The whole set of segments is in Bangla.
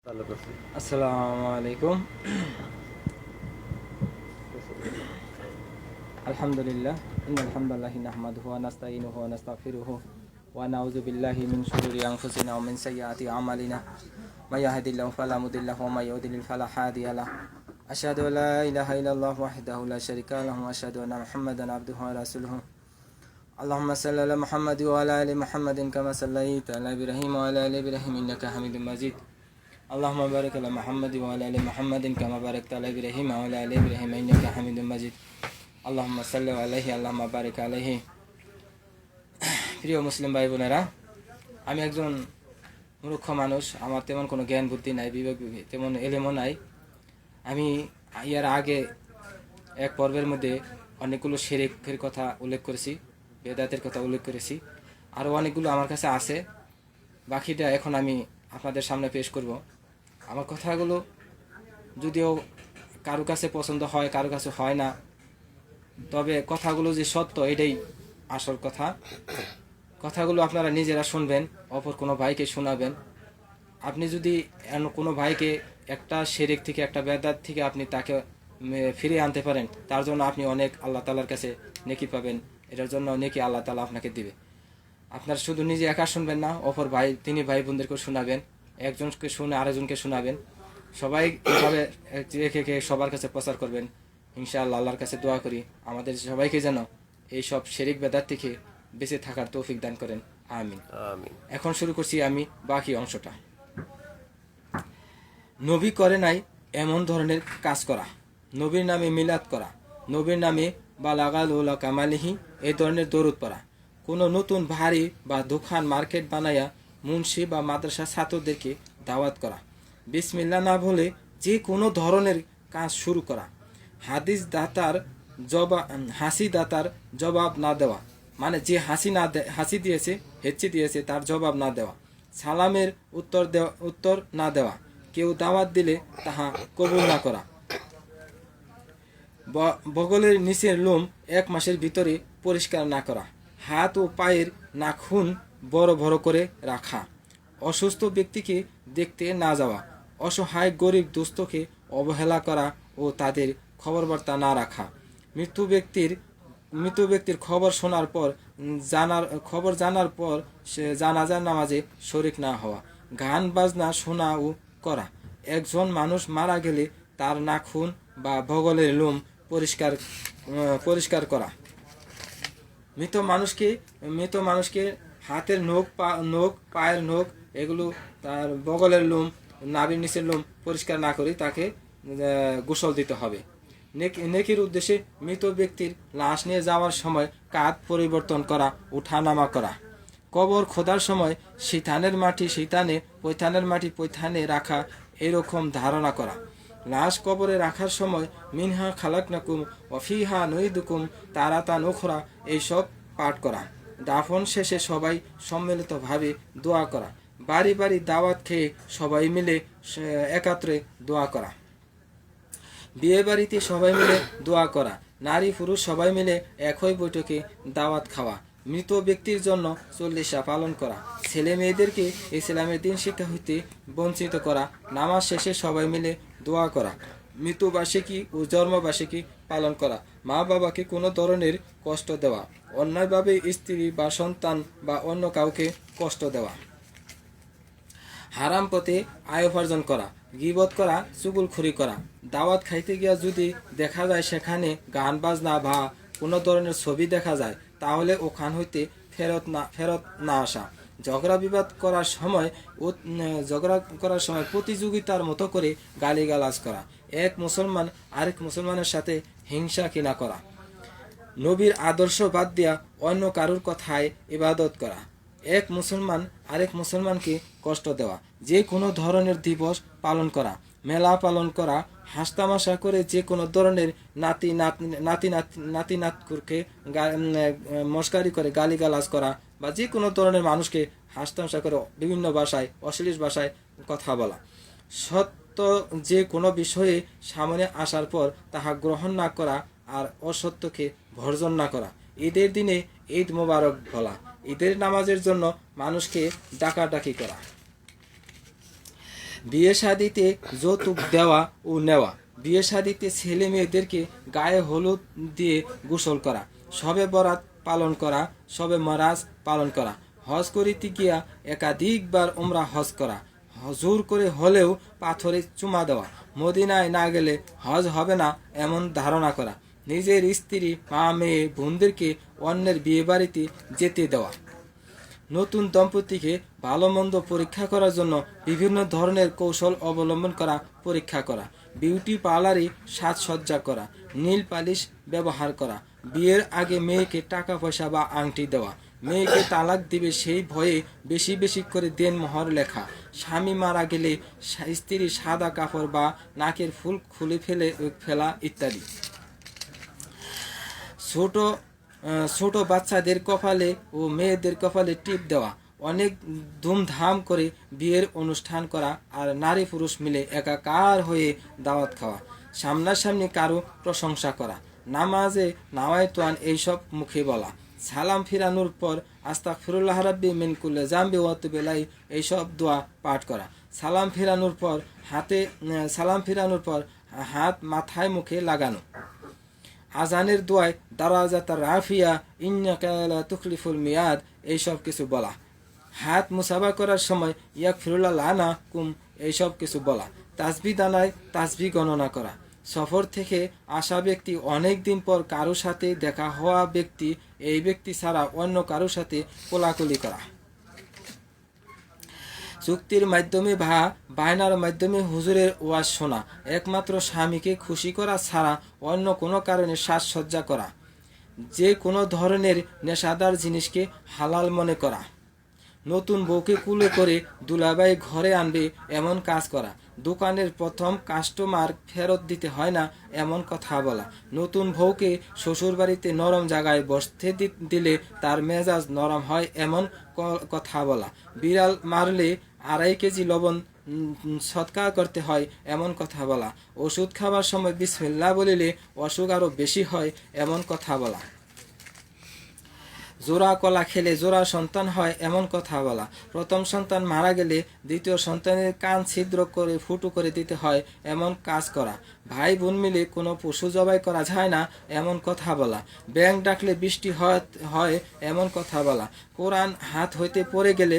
আসসালামু আলাইকুম। আলহামদুলিল্লাহ ইন্নাল হামদালিল্লাহি নাহমাদুহু ওয়া নাস্তাঈনুহু ওয়া নাস্তাগফিরুহু ওয়া নাউযু বিল্লাহি মিন শুরুরি আনফুসিনা ওয়া মিন সাইয়্যাতি আমালিনা may yahdihillahu fala mudilla lahu wa may yudlil fala hadiya lahu asyhadu an la ilaha illallah wahdahu la syarika lahu wa asyhadu anna muhammadan abduhu wa rasuluhu. Allahumma salli ala Muhammad wa ala ali Muhammadin kama sallaita ala Ibrahim wa ala ali Ibrahim innaka Hamidum Majid. Allahumma barik ala Muhammad wa ala ali Muhammadin kama barakta ala Ibrahim wa ala ali Ibrahim innaka Hamidum Majid. Allahumma salli alayhi Allahumma barik alayhi. প্রিয় মুসলিম ভাই বোনেরা, আমি একজন মূর্খ মানুষ, আমার তেমন কোনো জ্ঞান বুদ্ধি নাই, বিবেক তেমন এলেমও নাই। আমি এর আগে এক পর্বের মধ্যে অনেকগুলো শিরকের কথা উল্লেখ করেছি, বেদাতের কথা উল্লেখ করেছি, আরও অনেকগুলো আমার কাছে আছে। বাকিটা এখন আমি আপনাদের সামনে পেশ করব। আমার কথাগুলো যদিও কারো কাছে পছন্দ হয়, কারো কাছে হয় না, তবে কথাগুলো যে সত্য এটাই আসল কথা। কথাগুলো আপনারা নিজেরা শুনবেন, অপর কোনো ভাইকে শোনাবেন। আপনি যদি কোনো ভাইকে একটা শিরক থেকে, একটা বেদাত থেকে আপনি তাকে ফিরিয়ে আনতে পারেন, তার জন্য আপনি অনেক আল্লাহ তাআলার কাছে নেকি পাবেন। এটার জন্য নেকি আল্লাহ তাআলা আপনাকে দিবে। আপনার শুধু নিজে একা শুনবেন না, অপর তিনি ভাই বোনদেরকে শোনাবেন, একজনকে শুনে আরেকজনকে শোনাবেন। সবাই এভাবে রেখে সবার কাছে প্রচার করবেন। ইনশাআল্লাহ আল্লাহর কাছে দোয়া করি আমাদের সবাইকে যেন এই সব শিরক বেদাত থেকে বেঁচে থাকার তৌফিক দান করেন, আমিন। এখন শুরু করছি আমি বাকি অংশটা। নবী করে নাই এমন ধরনের কাজ করা, নবীর নামে মিলাদ করা, নবীর নামে বা লাগালুলা কামালিহি এই ধরনের দরুদ পড়া, কোনো নতুন ভারী বা দোকান মার্কেট বানায়া মুন্সি বা মাদ্রাসা ছাত্রদেরকে দাওয়াত করা, বিসমিল্লাহ না বলে যে কোনো ধরনের কাজ শুরু করা, হাসি দাতার জবাব না দেওয়া, মানে যে হাসি দিয়েছে, হেচ্ছি দিয়েছে, তার জবাব না দেওয়া, সালামের উত্তর না দেওয়া, কেউ দাওয়াত দিলে তাহা কবুল না করা, বগলের নিচের লোম 1 মাসের ভিতরে পরিষ্কার না করা, হাত ও পায়ের নাখুন বড় বড় করে রাখা, অসুস্থ ব্যক্তিকে দেখতে না যাওয়া, অসহায় গরিব দুস্থকে অবহেলা করা ও তাদের খবরবার্তা না রাখা, মৃত ব্যক্তির খবর জানার পর সে জানাজার নামাজে শরিক না হওয়া, গান বাজনা শোনা ও করা, একজন মানুষ মারা গেলে তার নাখুন বা বগলের লোম পরিষ্কার করা, মৃত মানুষকে হাতের নখ, পায়ের নখ, এগুলো তার বগলের লোম, নাভির নিচের লোম পরিষ্কার না করে তাকে গোসল দিতে হবে। নেকির উদ্দেশ্যে মৃত ব্যক্তির লাশ নিয়ে যাওয়ার সময় কাঁধ পরিবর্তন করা, উঠানামা করা, কবর খোদার সময় শীতানের মাটি পৈথানে রাখা, এরকম ধারণা করা, লাশ কবরে রাখার সময় মিনহা খালাকনাকুম ওয়া ফিহা নুইদুকুম তারাতান উখরা এইসব পাঠ করা, দাফন শেষে সবাই সম্মিলিতভাবে দোয়া করা, বাড়ি বাড়ি দাওয়াত খেয়ে সবাই মিলে একাত্রে দোয়া করা, বিয়ে বাড়িতে সবাই মিলে দোয়া করা, নারী পুরুষ সবাই মিলে একই বৈঠকে দাওয়াত খাওয়া, মৃত ব্যক্তির জন্য 40 পালন করা, ছেলে মেয়েদেরকে ইসলামের দিন শিক্ষা হইতে বঞ্চিত করা, নামাজ শেষে সবাই মিলে দোয়া করা, মৃত্যুবার্ষিকী ও জন্মবার্ষিকী পালন করা, মা বাবাকে কোনো ধরনের কষ্ট দেওয়া, অন্যায়ভাবে স্ত্রী বা সন্তান বা অন্য কাউকে কষ্ট দেওয়া, হারাম পথে আয় উপার্জন করা, গীবত করা, চুগলখড়ি করা, দাওয়াত খাইতে গিয়া যদি দেখা যায় সেখানে গান বাজনা বা কোনো ধরনের ছবি দেখা যায়, তাহলে ওখান হইতে ফেরত না আসা, ঝগড়া বিবাদ করার সময় প্রতিযোগিতার মতো করে গালিগালাজ করা, এক মুসলমান আরেক মুসলমানের সাথে হিংসা কিনা করা, নবীর আদর্শ বাদ দিয়া অন্য কারুর কথায় ইবাদত করা, এক মুসলমান আরেক মুসলমানকে কষ্ট দেওয়া, যে কোনো ধরনের দিবস পালন করা, মেলা পালন করা, হাসতামাশা করে যে কোনো ধরনের নাতিনাতকুরকে মস্কারি করে গালিগালাজ করা, বা যে কোনো ধরনের মানুষকে হাসতামাশা করে বিভিন্ন ভাষায়, অশ্লীল ভাষায় কথা বলা, সত্য যে কোনো বিষয়ে সামনে আসার পর তাহা গ্রহণ না করা, আর অসত্যকে বর্জন না করা, ঈদের দিনে ঈদ মোবারক বলা, ঈদের নামাজের জন্য মানুষকে ডাকাডাকি করা। বিয়ে শাদিতে যৌতুক দেওয়া ও নেওয়া, বিয়ে শাদিতে ছেলে মেয়েদেরকে গায়ে হলুদ দিয়ে গোসল করা, শবে বরাত পালন করা, শবে মরাজ পালন করা, হজ করিতে গিয়া একাধিকবার উমরা হজ করা, জোর করে হলেও পাথরে চুমা দেওয়া, মদিনায় না গেলে হজ হবে না এমন ধারণা করা, নিজের স্ত্রী মা মেয়ে বোনদেরকে অন্যের বিয়ে বাড়িতে যেতে দেওয়া, নতুন দম্পতিকে ভালো মন্দ পরীক্ষা করার জন্য বিভিন্ন ধরনের কৌশল অবলম্বন করা, পরীক্ষা করা, বিউটি পার্লারে সাজসজ্জা করা, নীল পালিশ ব্যবহার করা, বিয়ের আগে মেয়েকে টাকা পয়সা বা আংটি দেওয়া, মেয়েকে তালাক দিবে সেই ভয়ে বেশি বেশি করে দেনমোহর লেখা, স্বামী মারা গেলে স্ত্রী সাদা কাপড় বা নাকের ফুল খুলে ফেলা ইত্যাদি। ছোট বাচ্চাদের কপালে ও মেয়েদের কপালে টিপ দেওয়া, অনেক ধুমধাম করে বিয়ের অনুষ্ঠান করা আর নারী পুরুষ মিলে একাকার হয়ে দাওয়াত খাওয়া, সামনাসামনি কারো প্রশংসা করা, নামাজে নাওয়াইতুয়ান এইসব মুখে বলা, সালাম ফিরানোর পর আস্তাগফিরুল্লাহ রাব্বি মিন কুল্লি যামবি ওয়া তুবু ইলাইহি এইসব দোয়া পাঠ করা, সালাম ফিরানোর পর হাত মাথায় মুখে লাগানো, আজানের দোয়ায় দারাজাত রাফিয়া ইন্নাকা লা তুখলিফুল মিয়াদ এইসব কিছু বলা, হাত মুসাফা করার সময় ইয়াগফিরুল্লাহ লানা কুম এইসব কিছু বলা, তাসবিহ দানায় তাসবিহ গণনা করা, সফর থেকে আসা ব্যক্তি অনেক দিন পর কারো সাথে দেখা হওয়া ব্যক্তি এই ব্যক্তি ছাড়া অন্য কারো সাথে কোলাকুলি করা, চুক্তির মাধ্যমে বা বায়নার মাধ্যমে হুজুরের ওয়াজ শোনা, একমাত্র স্বামীকে খুশি করা ছাড়া অন্য কোনো কারণে সাজসজ্জা করা, যে কোনো ধরনের নেশাদার জিনিসকে হালাল মনে করা, নতুন বউকে কুলে করে দুলাভাই ঘরে আনবে এমন কাজ করা, দোকানের প্রথম কাস্টমার ফেরত দিতে হয় না এমন কথা বলা, নতুন বউকে শ্বশুর বাড়িতে নরম জায়গায় বসতে দিলে তার মেজাজ নরম হয় এমন কথা বলা, বিড়াল মারলে 2.5 কেজি লবণ সৎকা করতে হয় এমন কথা বলা, ওষুধ খাবার সময় বিসমিল্লাহ বলিলে অসুখ আরো বেশি হয় এমন কথা বলা, জোড়া কলা খেলে জোড়া সন্তান হয় এমন কথা বলা, প্রথম সন্তান মারা গেলে দ্বিতীয় সন্তানের কান ছিদ্র করে ফুটো করে দিতে হয় এমন কাজ করা, ভাই বোন মিলে কোনো পশু জবাই করা যায় না এমন কথা বলা, ব্যাঙ ডাকলে বৃষ্টি হয় এমন কথা বলা, কোরআন হাত হইতে পড়ে গেলে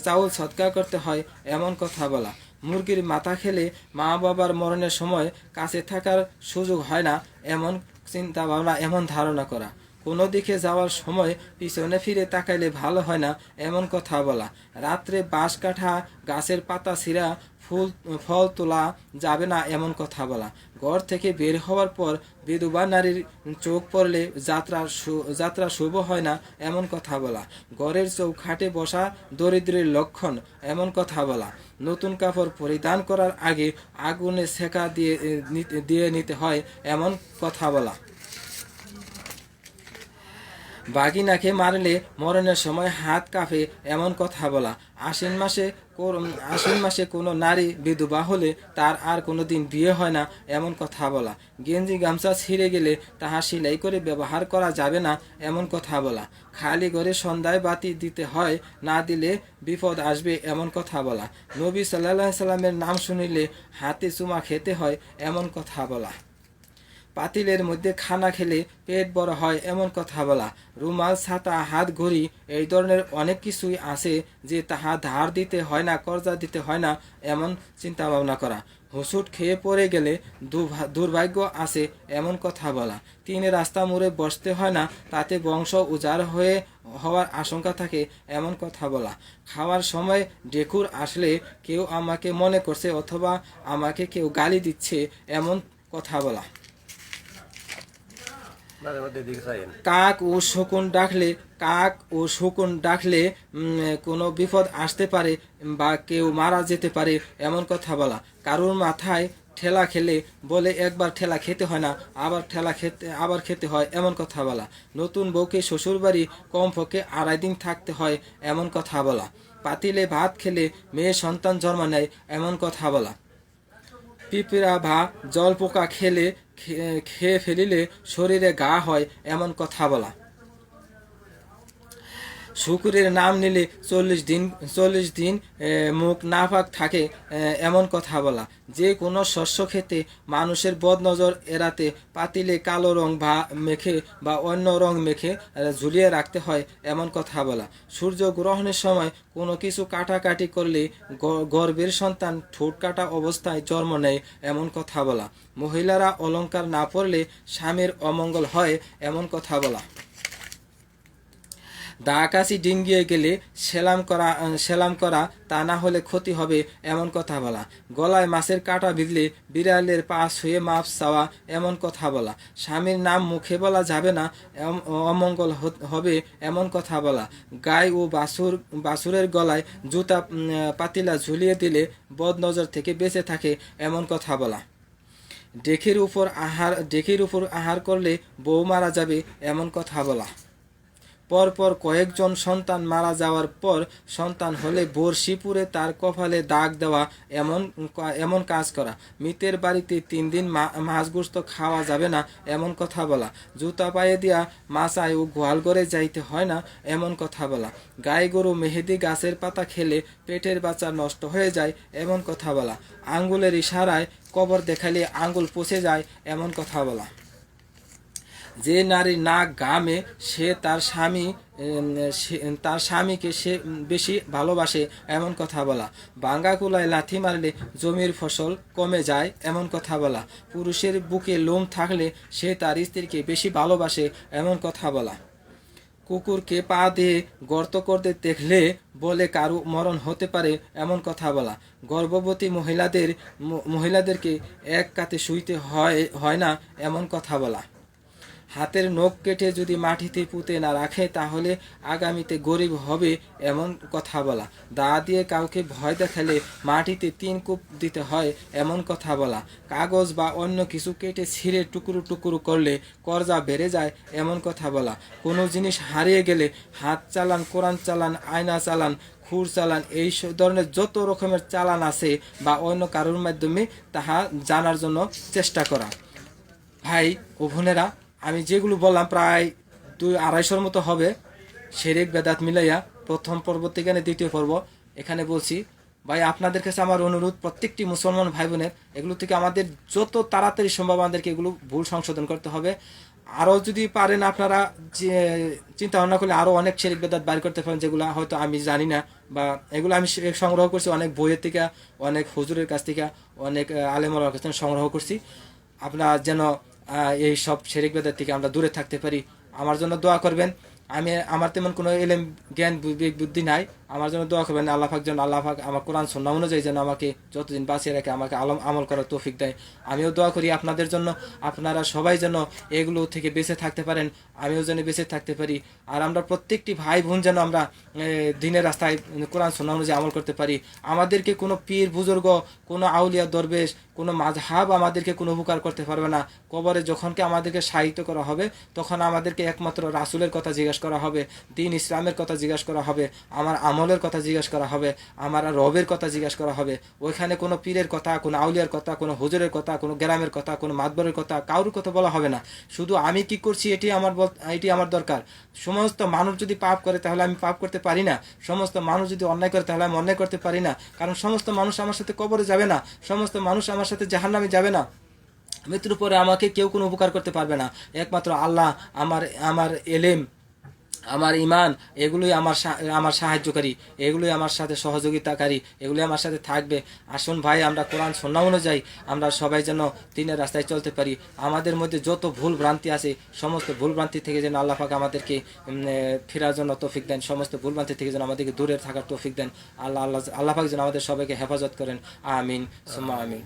চাউল সৎকার করতে হয় এমন কথা বলা, মুরগির মাথা খেলে মা বাবার মরণের সময় কাছে থাকার সুযোগ হয় না এমন চিন্তা ভাবনা এমন ধারণা করা, কোনো দিকে যাওয়ার সময় পিছনে ফিরে তাকাইলে ভালো হয় না এমন কথা বলা, রাত্রে বাঁশ কাঠা গাছের পাতা ছিঁড়া ফল তোলা যাবে না এমন কথা বলা, ঘর থেকে বের হওয়ার পর বিধবা নারীর চোখ পড়লে যাত্রা শুভ হয় না এমন কথা বলা, ঘরের চৌখাটে বসা দরিদ্রের লক্ষণ এমন কথা বলা, নতুন কাপড় পরিধান করার আগে আগুনে সেকা দিয়ে নিতে হয় এমন কথা বলা, বাগিনাকে মারলে মরণের সময় হাত কাঁপে এমন কথা বলা, আশ্বিন মাসে কোনো নারী বিধবা হলে তার আর কোনোদিন বিয়ে হয় না এমন কথা বলা, গেঞ্জি গামছা ছিঁড়ে গেলে তাহা সেলাই করে ব্যবহার করা যাবে না এমন কথা বলা, খালি ঘরে সন্ধ্যায় বাতি দিতে হয় না দিলে বিপদ আসবে এমন কথা বলা, নবী সাল্লাল্লাহু আলাইহি সাল্লামের নাম শুনিলে হাতে চুমা খেতে হয় এমন কথা বলা, পাতিলের মধ্যে খানা খেলে পেট বড় হয় এমন কথা বলা, রুমাল ছাতা হাত ঘড়ি এই ধরনের অনেক কিছুই আছে যে তাহা ধার দিতে হয় না কর্জা দিতে হয় না এমন চিন্তা ভাবনা করা, হুসুট খেয়ে পড়ে গেলে দুর্ভাগ্য আছে এমন কথা বলা, 3 রাস্তা মোড়ে বসতে হয় না তাতে বংশ উজাড় হওয়ার আশঙ্কা থাকে এমন কথা বলা, খাওয়ার সময় ঢেকুর আসলে কেউ আমাকে মনে করছে অথবা আমাকে কেউ গালি দিচ্ছে এমন কথা বলা, কাক ও শকুন ডাকলে কোনো বিপদ আসতে পারে বা কেউ মারা যেতে পারে এমন কথা বলা, কারোর মাথায় ঠেলা খেলে বলে একবার ঠেলা খেতে হয় না আবার খেতে হয় এমন কথা বলা, নতুন বউকে শ্বশুরবাড়ি কমপক্ষে 2.5 দিন থাকতে হয় এমন কথা বলা, পাতিলে ভাত খেলে মেয়ে সন্তান জন্ম নেয় এমন কথা বলা, পিঁপড়া বা জল পোকা খেয়ে ফেলিলে শরীরে ঘা হয় এমন কথা বলা, শুকুরের নাম নিলে 40 দিন মুখ নাপাক থাকে এমন কথা বলা। যে কোনো শস্য খেতে মানুষের বদনজর এড়াতে পাতিলে কালো রং মেখে বা অন্য রং মেখে ঝুলিয়ে রাখতে হয় এমন কথা বলা। সূর্য গ্রহণের সময় কোনো কিছু কাটাকাটি করলে গর্ভের সন্তান ঠোঁট কাটা অবস্থায় জন্ম নেয় এমন কথা বলা। মহিলারা অলংকার না পরলে স্বামীর অমঙ্গল হয় এমন কথা বলা। দা কাশি ডিঙ্গিয়ে গেলে সেলাম করা তা না হলে ক্ষতি হবে এমন কথা বলা। গলায় মাছের কাঁটা বিঁধলে বিড়ালের পা ছুঁয়ে মাপ চাওয়া এমন কথা বলা। স্বামীর নাম মুখে বলা যাবে না, অমঙ্গল হবে এমন কথা বলা। গাই ও বাছুরের গলায় জুতা পাতিলা ঝুলিয়ে দিলে বদনজর থেকে বেঁচে থাকে এমন কথা বলা। ডেকির উপর আহার করলে বউ মারা যাবে এমন কথা বলা। পরপর কয়েকজন সন্তান মারা যাওয়ার পর সন্তান হলে বড়শি পুরে তার কপালে দাগ দেওয়া এমন কাজ করা। মৃতের বাড়িতে 3 দিন মাছ গোস্ত খাওয়া যাবে না এমন কথা বলা। জুতা পায়ে দিয়া মাচায় ও গোয়াল ঘরে যাইতে হয় না এমন কথা বলা। গাই গরু মেহেদি গাছের পাতা খেলে পেটের বাচ্চা নষ্ট হয়ে যায় এমন কথা বলা। আঙ্গুলের ইশারায় কবর দেখালে আঙ্গুল পচে যায় এমন কথা বলা। যে নারী নাক ঘামে সে তার স্বামীকে সে বেশি ভালোবাসে এমন কথা বলা। ভাঙ্গা কুলায় লাথি মারলে জমির ফসল কমে যায় এমন কথা বলা। পুরুষের বুকে লোম থাকলে সে তার স্ত্রীকে বেশি ভালোবাসে এমন কথা বলা। কুকুরকে পা দিয়ে গর্ত করতে দেখলে বলে কারো মরণ হতে পারে এমন কথা বলা। গর্ভবতী মহিলাদেরকে এক কাতে শুইতে হয় না এমন কথা বলা। হাতের নখ কেটে যদি মাটিতে পুঁতে না রাখে তাহলে আগামীতে গরিব হবে এমন কথা বলা। দা দিয়ে কাউকে ভয় দেখালে মাটিতে 3 কূপ দিতে হয় এমন কথা বলা। কাগজ বা অন্য কিছু কেটে ছিঁড়ে টুকরো টুকরো করলে কর্জা বেড়ে যায় এমন কথা বলা। কোনো জিনিস হারিয়ে গেলে হাত চালান, কোরআন চালান, আয়না চালান, খুর চালান, এই ধরনের যত রকমের চালান আছে বা অন্য কারোর মাধ্যমে তাহা জানার জন্য চেষ্টা করা। ভাই ও বোনেরা, আমি যেগুলো বললাম প্রায় 200-250 মতো হবে শিরক বেদাত মিলাইয়া প্রথম পর্ব থেকে 2য় পর্ব এখানে বলছি। ভাই আপনাদের কাছে আমার অনুরোধ, প্রত্যেকটি মুসলমান ভাই বোনের এগুলো থেকে আমাদের যত তাড়াতাড়ি সম্ভব আমাদেরকে এগুলো ভুল সংশোধন করতে হবে। আরও যদি পারেন আপনারা যে চিন্তা ভাবনা করলে আরও অনেক শিরক বেদাত বাইর করতে পারেন যেগুলো হয়তো আমি জানি না, বা এগুলো আমি সংগ্রহ করছি অনেক বইয়ের থেকে, অনেক হুজুরের কাছ থেকে, অনেক আলেমর কাছ থেকে সংগ্রহ করছি। আপনারা যেন এই সব শিরক বেদাত থেকে আমরা দূরে থাকতে পারি। আমার জন্য দোয়া করবেন। আমার তেমন কোনো এলেম জ্ঞান বিবেক বুদ্ধি নাই, আমার জন্য দোয়া করবেন। আল্লাহ পাক যেন আমার কোরআন সুন্নাহ অনুযায়ী যেন আমাকে যতদিন বাঁচিয়ে রাখে, আমাকে আমল করার তৌফিক দেয়। আমিও দোয়া করি আপনাদের জন্য, আপনারা সবাই যেন এগুলো থেকে বেঁচে থাকতে পারেন, আমিও যেন বেঁচে থাকতে পারি। আর আমরা প্রত্যেকটি ভাই বোন যেন আমরা দিনের রাস্তায় কোরআন সুন্নাহ অনুযায়ী আমল করতে পারি। আমাদেরকে কোনো পীর বুজুর্গ, কোনো আউলিয়া দরবেশ, কোনো মাযহাব আমাদেরকে কোনো উপকার করতে পারবে না। কবরে যখনকে আমাদেরকে সাহিত্য করা হবে তখন আমাদেরকে একমাত্র রাসূলের কথা জিজ্ঞাসা করা হবে, দ্বীন ইসলামের কথা জিজ্ঞাসা করা হবে, আমার আমলের কথা জিজ্ঞাসা করা হবে, আমার রবের কথা জিজ্ঞাসা করা হবে। ওইখানে কোনো পীরের কথা, কোনো আউলিয়ার কথা, কোনো হুজুরের কথা, কোনো গ্রামের কথা, কোনো মাতবরের কথা, কারোর কথা বলা হবে না। শুধু আমি কি করছি এটি আমার দরকার। সমস্ত মানুষ যদি পাপ করে তাহলে আমি পাপ করতে পারি না, সমস্ত মানুষ যদি অন্যায় করে তাহলে আমি অন্যায় করতে পারি না। কারণ সমস্ত মানুষ আমার সাথে কবরে যাবে না, সমস্ত মানুষ আমার সাথে জাহান্নামে যাবে না। মৃত্যুর পরে আমাকে কেউ কোনো উপকার করতে পারবে না, একমাত্র আল্লাহ। আমার এলেম, আমার ইমান, এগুলোই আমার সাহায্যকারী, এগুলোই আমার সাথে সহযোগিতাকারী, এগুলোই আমার সাথে থাকবে। আসুন ভাই, আমরা কোরআন সুন্নাহ অনুযায়ী আমরা সবাই যেন দিনের রাস্তায় চলতে পারি। আমাদের মধ্যে যত ভুল ভ্রান্তি আছে সমস্ত ভুল ভ্রান্তি থেকে যেন আল্লাহ পাক আমাদেরকে ফেরার জন্য তৌফিক দেন, সমস্ত ভুল ভ্রান্তি থেকে যেন আমাদেরকে দূরে থাকার তৌফিক দেন। আল্লাহ পাক যেন আমাদের সবাইকে হেফাজত করেন। আমিন সুম্মা আমিন।